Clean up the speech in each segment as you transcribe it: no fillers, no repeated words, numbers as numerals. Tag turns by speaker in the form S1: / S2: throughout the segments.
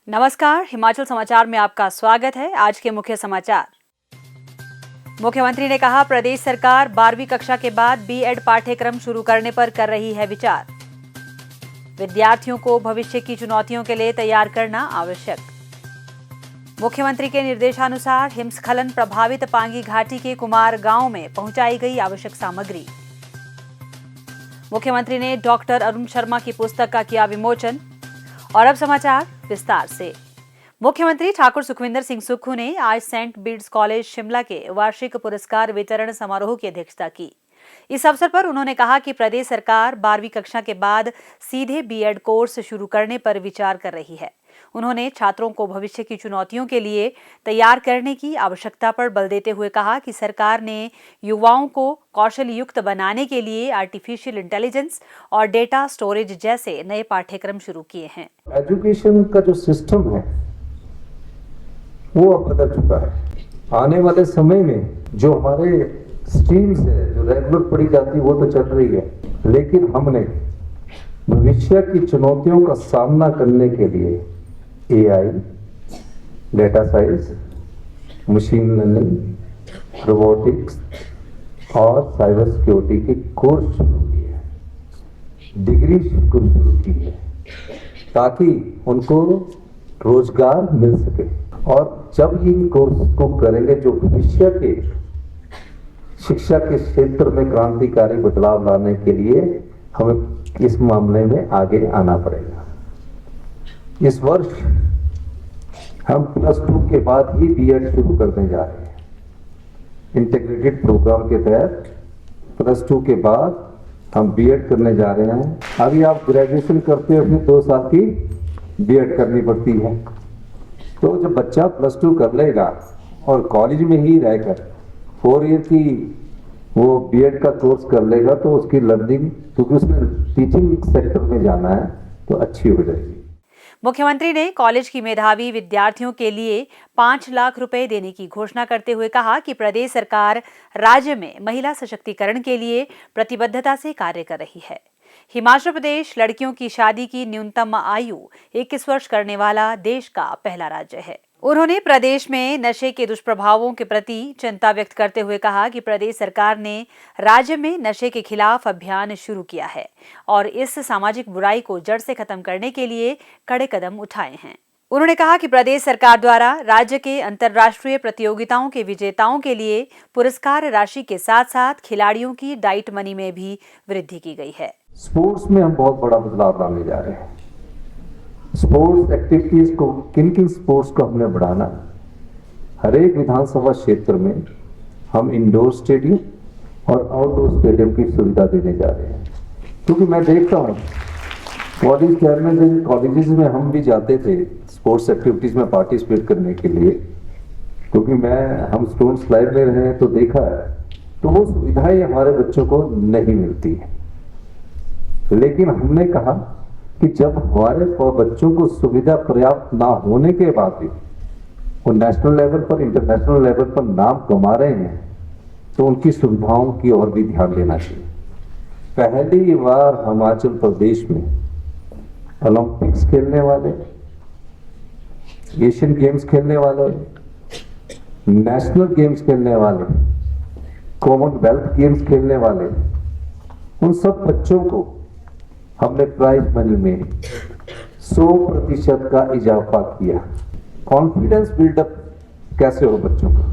S1: नमस्कार, हिमाचल समाचार में आपका स्वागत है। आज के मुख्य समाचार। मुख्यमंत्री ने कहा, प्रदेश सरकार 12वीं कक्षा के बाद बीएड पाठ्यक्रम शुरू करने पर कर रही है विचार। विद्यार्थियों को भविष्य की चुनौतियों के लिए तैयार करना आवश्यक। मुख्यमंत्री के निर्देशानुसार हिमस्खलन प्रभावित पांगी घाटी के कुमार गांव में पहुंचाई गई आवश्यक सामग्री। मुख्यमंत्री ने डॉक्टर अरुण शर्मा की पुस्तक का किया विमोचन। और अब समाचार विस्तार से। मुख्यमंत्री ठाकुर सुखविंदर सिंह सुक्खू ने आज सेंट बीड्स कॉलेज शिमला के वार्षिक पुरस्कार वितरण समारोह की अध्यक्षता की। इस अवसर पर उन्होंने कहा कि प्रदेश सरकार 12वीं कक्षा के बाद सीधे बीएड कोर्स शुरू करने पर विचार कर रही है। उन्होंने छात्रों को भविष्य की चुनौतियों के लिए तैयार करने की आवश्यकता पर बल देते हुए कहा कि सरकार ने युवाओं को कौशल युक्त बनाने के लिए आर्टिफिशियल इंटेलिजेंस और डेटा स्टोरेज जैसे नए पाठ्यक्रम शुरू किए हैं।
S2: एजुकेशन का जो सिस्टम है वो अब बदल चुका है। आने वाले समय में जो हमारे स्ट्रीम्स है, जो रेगुलर पढ़ी जाती है वो तो चल रही है, लेकिन हमने भविष्य की चुनौतियों का सामना करने के लिए AI, data science, machine learning, robotics और साइबर सिक्योरिटी के कोर्स शुरू किए हैं, डिग्री शुरू की है, ताकि उनको रोजगार मिल सके। और जब ये कोर्स को करेंगे, जो भविष्य के शिक्षा के क्षेत्र में क्रांतिकारी बदलाव लाने के लिए हमें इस मामले में आगे आना पड़ेगा। इस वर्ष हम +2 के बाद ही बीएड शुरू करने जा रहे हैं। इंटीग्रेटेड प्रोग्राम के तहत +2 के बाद हम बीएड करने जा रहे हैं। अभी आप ग्रेजुएशन करते हो, फिर 2 साल की बीएड करनी पड़ती है। तो जब बच्चा +2 कर लेगा और कॉलेज में ही रहकर 4 ईयर की वो बीएड का कोर्स कर लेगा, तो उसकी लर्निंग, क्योंकि उसने टीचिंग सेक्टर में जाना है, तो अच्छी हो जाएगी।
S1: मुख्यमंत्री ने कॉलेज की मेधावी विद्यार्थियों के लिए 5 लाख रुपए देने की घोषणा करते हुए कहा कि प्रदेश सरकार राज्य में महिला सशक्तिकरण के लिए प्रतिबद्धता से कार्य कर रही है। हिमाचल प्रदेश लड़कियों की शादी की न्यूनतम आयु 21 वर्ष करने वाला देश का पहला राज्य है। उन्होंने प्रदेश में नशे के दुष्प्रभावों के प्रति चिंता व्यक्त करते हुए कहा कि प्रदेश सरकार ने राज्य में नशे के खिलाफ अभियान शुरू किया है और इस सामाजिक बुराई को जड़ से खत्म करने के लिए कड़े कदम उठाए हैं। उन्होंने कहा कि प्रदेश सरकार द्वारा राज्य के अंतर्राष्ट्रीय प्रतियोगिताओं के विजेताओं के लिए पुरस्कार राशि के साथ साथ खिलाड़ियों की डाइट मनी में भी वृद्धि की गई है।
S2: स्पोर्ट्स में हम बहुत बड़ा बदलाव लाने जा रहे हैं। स्पोर्ट्स एक्टिविटीज को, किन किन स्पोर्ट्स को हमने बढ़ाना, हर एक विधानसभा क्षेत्र में हम इंडोर स्टेडियम और आउटडोर स्टेडियम की सुविधा देने जा रहे हैं। क्योंकि मैं देखता हूँ कॉलेज चेयरमैन कॉलेजेस में हम भी जाते थे स्पोर्ट्स एक्टिविटीज में पार्टिसिपेट करने के लिए, क्योंकि हम स्टूडेंट्स लाइफ में रहे हैं तो देखा है, तो वो सुविधाएं हमारे बच्चों को नहीं मिलती है। लेकिन हमने कहा कि जब हमारे बच्चों को सुविधा पर्याप्त ना होने के बाद भी वो नेशनल लेवल पर, इंटरनेशनल लेवल पर नाम कमा रहे हैं, तो उनकी सुविधाओं की ओर भी ध्यान देना चाहिए। पहली बार हिमाचल प्रदेश में ओलंपिक्स खेलने वाले, एशियन गेम्स खेलने वाले, नेशनल गेम्स खेलने वाले, कॉमनवेल्थ गेम्स खेलने वाले, उन सब बच्चों को हमने प्राइज मनी में 100% का इजाफा किया। कॉन्फिडेंस बिल्डअप कैसे हो बच्चों का?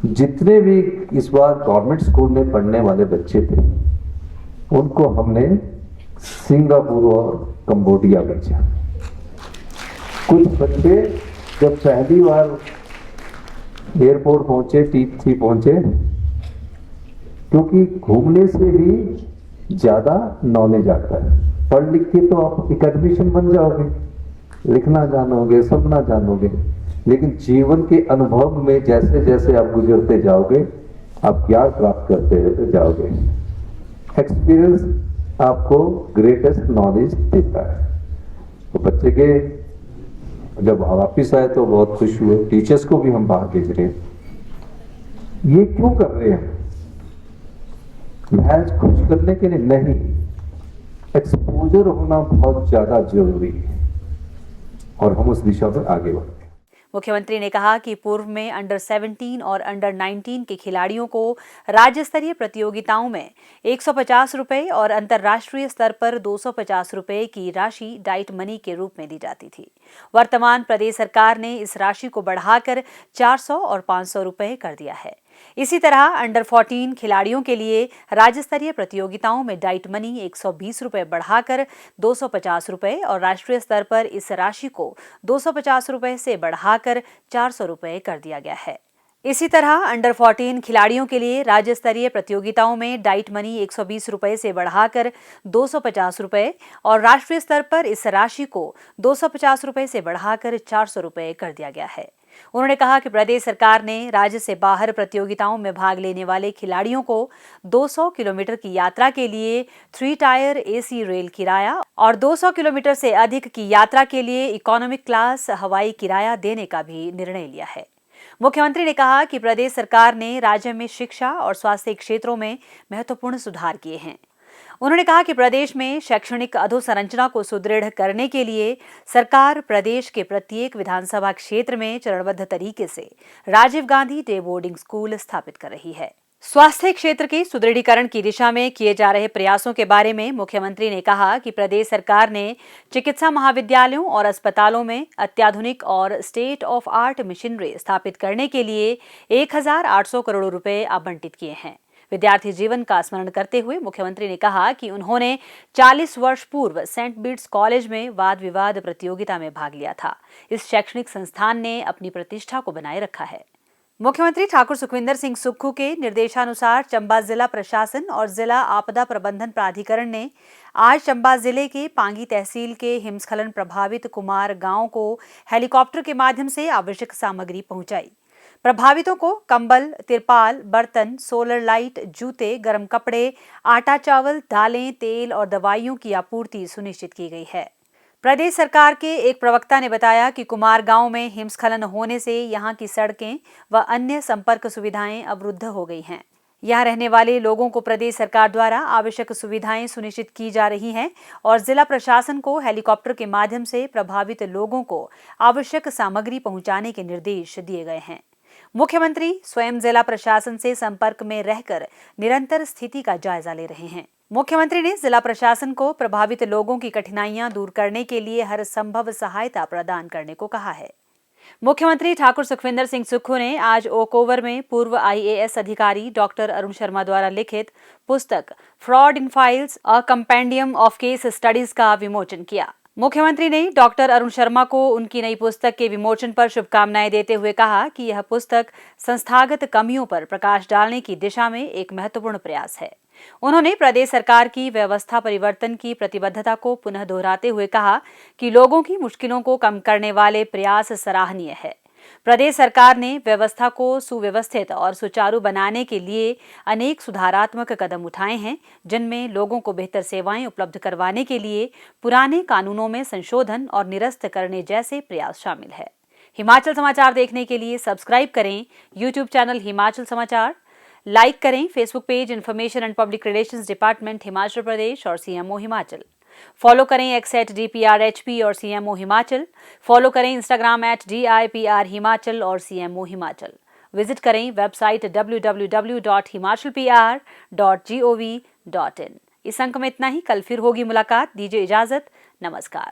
S2: जितने भी इस बार गवर्नमेंट स्कूल में पढ़ने वाले बच्चे थे, उनको हमने सिंगापुर और कंबोडिया भेजा। कुछ बच्चे जब पहली बार एयरपोर्ट पहुंचे, T3 पहुंचे, क्योंकि घूमने से भी ज्यादा नॉलेज आता है। पढ़ लिख के तो आप एकेडमिशियन बन जाओगे, लिखना जानोगे, समझना जानोगे, लेकिन जीवन के अनुभव में जैसे जैसे आप गुजरते जाओगे, आप ज्ञान प्राप्त करते जाओगे। एक्सपीरियंस आपको ग्रेटेस्ट नॉलेज देता है। तो बच्चे के जब वापिस आए तो बहुत खुश हुए। टीचर्स को भी हम बाहर भेज रहे हैं। ये क्यों कर रहे हैं? महज खुश करने के लिए नहीं, एक्सपोजर होना बहुत ज्यादा जरूरी है। और हम उस दिशा पर आगे बढ़े।
S1: मुख्यमंत्री ने कहा कि पूर्व में अंडर 17 और अंडर 19 के खिलाड़ियों को राज्य स्तरीय प्रतियोगिताओं में 150 रुपए और अंतर्राष्ट्रीय स्तर पर 250 रुपए की राशि डाइट मनी के रूप में दी जाती थी। वर्तमान प्रदेश सरकार ने इस राशि को बढ़ाकर 400 और 500 रुपए कर दिया है। इसी तरह अंडर 14 खिलाड़ियों के लिए राज्य स्तरीय प्रतियोगिताओं में डाइट मनी 120 रुपए बढ़ाकर 250 रुपए और राष्ट्रीय स्तर पर इस राशि को 250 रुपए से बढ़ाकर 400 रुपए कर दिया गया है। इसी तरह अंडर 14 खिलाड़ियों के लिए राज्य स्तरीय प्रतियोगिताओं में डाइट मनी 120 रुपए से बढ़ाकर 250 रुपए और राष्ट्रीय स्तर पर इस राशि को 250 रुपए से बढ़ाकर 400 रुपए कर दिया गया है। उन्होंने कहा कि प्रदेश सरकार ने राज्य से बाहर प्रतियोगिताओं में भाग लेने वाले खिलाड़ियों को 200 किलोमीटर की यात्रा के लिए 3 टायर एसी रेल किराया और 200 किलोमीटर से अधिक की यात्रा के लिए इकोनॉमिक क्लास हवाई किराया देने का भी निर्णय लिया है। मुख्यमंत्री ने कहा कि प्रदेश सरकार ने राज्य में शिक्षा और स्वास्थ्य क्षेत्रों में महत्वपूर्ण सुधार किए हैं। उन्होंने कहा कि प्रदेश में शैक्षणिक अधोसंरचना को सुदृढ़ करने के लिए सरकार प्रदेश के प्रत्येक विधानसभा क्षेत्र में चरणबद्ध तरीके से Rajiv Gandhi day boarding school स्थापित कर रही है। स्वास्थ्य क्षेत्र के सुदृढ़ीकरण की दिशा में किए जा रहे प्रयासों के बारे में मुख्यमंत्री ने कहा कि प्रदेश सरकार ने चिकित्सा महाविद्यालयों और अस्पतालों में अत्याधुनिक और स्टेट ऑफ आर्ट मशीनरी स्थापित करने के लिए 1800 करोड़ रुपए आवंटित किए हैं। विद्यार्थी जीवन का स्मरण करते हुए मुख्यमंत्री ने कहा कि उन्होंने 40 वर्ष पूर्व सेंट बीट्स कॉलेज में वाद विवाद प्रतियोगिता में भाग लिया था। इस शैक्षणिक संस्थान ने अपनी प्रतिष्ठा को बनाए रखा है। मुख्यमंत्री ठाकुर सुखविंदर सिंह सुक्खू के निर्देशानुसार चंबा जिला प्रशासन और जिला आपदा प्रबंधन प्राधिकरण ने आज चंबा जिले के पांगी तहसील के हिमस्खलन प्रभावित कुमार गांव को हेलीकॉप्टर के माध्यम से आवश्यक सामग्री पहुंचाई। प्रभावितों को कंबल, तिरपाल, बर्तन, सोलर लाइट, जूते, गर्म कपड़े, आटा चावल, दालें, तेल और दवाइयों की आपूर्ति सुनिश्चित की गई है। प्रदेश सरकार के एक प्रवक्ता ने बताया कि कुमार गांव में हिमस्खलन होने से यहां की सड़कें व अन्य संपर्क सुविधाएं अवरुद्ध हो गई हैं। यहां रहने वाले लोगों को प्रदेश सरकार द्वारा आवश्यक सुविधाएं सुनिश्चित की जा रही हैं और जिला प्रशासन को हेलीकॉप्टर के माध्यम से प्रभावित लोगों को आवश्यक सामग्री पहुंचाने के निर्देश दिए गए हैं। मुख्यमंत्री स्वयं जिला प्रशासन से संपर्क में रहकर निरंतर स्थिति का जायजा ले रहे हैं। मुख्यमंत्री ने जिला प्रशासन को प्रभावित लोगों की कठिनाइयां दूर करने के लिए हर संभव सहायता प्रदान करने को कहा है। मुख्यमंत्री ठाकुर सुखविंदर सिंह सुक्खू ने आज ओक ओवर में पूर्व IAS अधिकारी डॉक्टर अरुण शर्मा द्वारा लिखित पुस्तक fraud in files a compendium of case studies का विमोचन किया। मुख्यमंत्री ने डॉक्टर अरुण शर्मा को उनकी नई पुस्तक के विमोचन पर शुभकामनाएं देते हुए कहा कि यह पुस्तक संस्थागत कमियों पर प्रकाश डालने की दिशा में एक महत्वपूर्ण प्रयास है। उन्होंने प्रदेश सरकार की व्यवस्था परिवर्तन की प्रतिबद्धता को पुनः दोहराते हुए कहा कि लोगों की मुश्किलों को कम करने वाले प्रयास सराहनीय है। प्रदेश सरकार ने व्यवस्था को सुव्यवस्थित और सुचारू बनाने के लिए अनेक सुधारात्मक कदम उठाए हैं, जिनमें लोगों को बेहतर सेवाएं उपलब्ध करवाने के लिए पुराने कानूनों में संशोधन और निरस्त करने जैसे प्रयास शामिल है। हिमाचल समाचार देखने के लिए सब्सक्राइब करें YouTube चैनल हिमाचल समाचार, लाइक करें Facebook page information and public relations department Himachal Pradesh और CMO हिमाचल। फॉलो करें X @DPRHP और CMO हिमाचल। फॉलो करें Instagram @DIPR हिमाचल और CMO हिमाचल। विजिट करें वेबसाइट www.himachalpr.gov.in। इस अंक में इतना ही। कल फिर होगी मुलाकात। दीजिए इजाजत। नमस्कार।